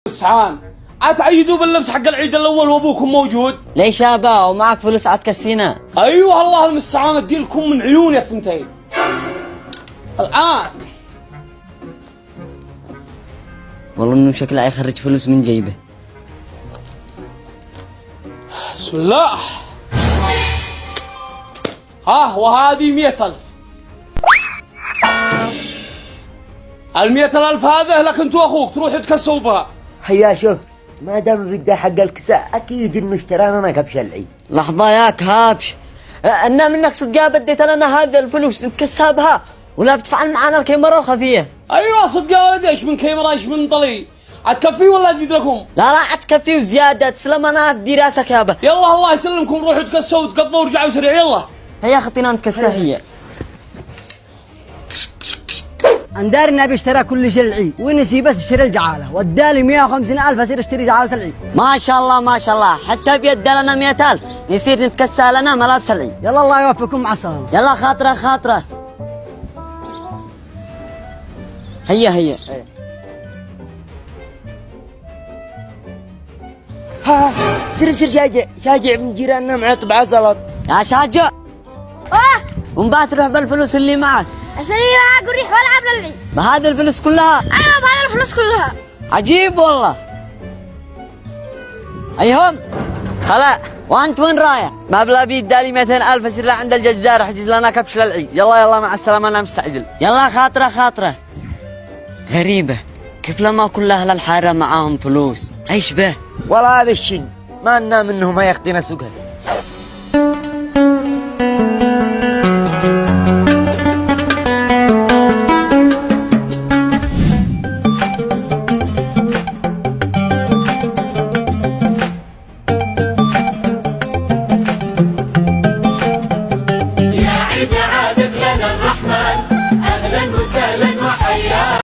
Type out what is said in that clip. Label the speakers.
Speaker 1: سعان عتعيدوا باللبس حق العيد الاول وابوكم موجود.
Speaker 2: ليش يابا ومعك فلوس عتكسينا؟
Speaker 1: ايوه الله المستعان اديلكم من عيون يا ثنتين. الان
Speaker 2: والله انه شكله يخرج فلوس من جيبه.
Speaker 1: بسم الله. ها وهذه 100,000. 100,000 هذا لك انت واخوك تروحوا تكسوا بها.
Speaker 3: هيا شفت ما دام الرجال حق الكساء اكيد انه اشترانا انا قبل العيد.
Speaker 2: لحظة يا كابش، انا منك صدقا بديت لنا هذه الفلوس نتكسبها ولا بتفعل معنا الكاميرا الخفية؟
Speaker 1: ايوه صدق يا ولد، ايش من كاميرا ايش من طلي؟ عتكفي ولا ازيد لكم؟
Speaker 2: لا عتكفي وزيادة، تسلم انا في راسك يابا.
Speaker 1: يلا الله يسلمكم روحوا تكسوا وتقضوا ورجعوا سريع يلا.
Speaker 2: هيا خطينا نتكسى هي.
Speaker 4: اندار النبي اشترى كل شيء العيد ونسي بس اشتري الجعاله وادالي 150,000 اصير اشتري جعاله العيد.
Speaker 2: ما شاء الله ما شاء الله، حتى بيد لنا 100,000 يصير نتكسى لنا ملابس العيد.
Speaker 4: يلا الله يوفقكم مع السلامه.
Speaker 2: يلا خاطره خاطره. هيا
Speaker 3: ها بصير شاجع من جيراننا معطب عزلط.
Speaker 2: يا شاجع ومبات تروح بالفلوس اللي معك.
Speaker 5: أسري معاك ونروح والعب للعيد.
Speaker 2: بهذه الفلوس كلها؟
Speaker 5: أيوة بهذه الفلوس كلها.
Speaker 2: عجيب والله. أيهم هلا، وأنت وين رايح؟ مبلغ بيدالي 200,000 أصير عند الجزار احجز لنا كبش للعيد. يلا مع السلامة أنا مستعجل. يلا خاطرة. غريبة كيف لما كل أهل الحارة معاهم فلوس؟ ايش به؟
Speaker 3: والله هذا الشين ما لنا منهم ما يخطينا سوقها.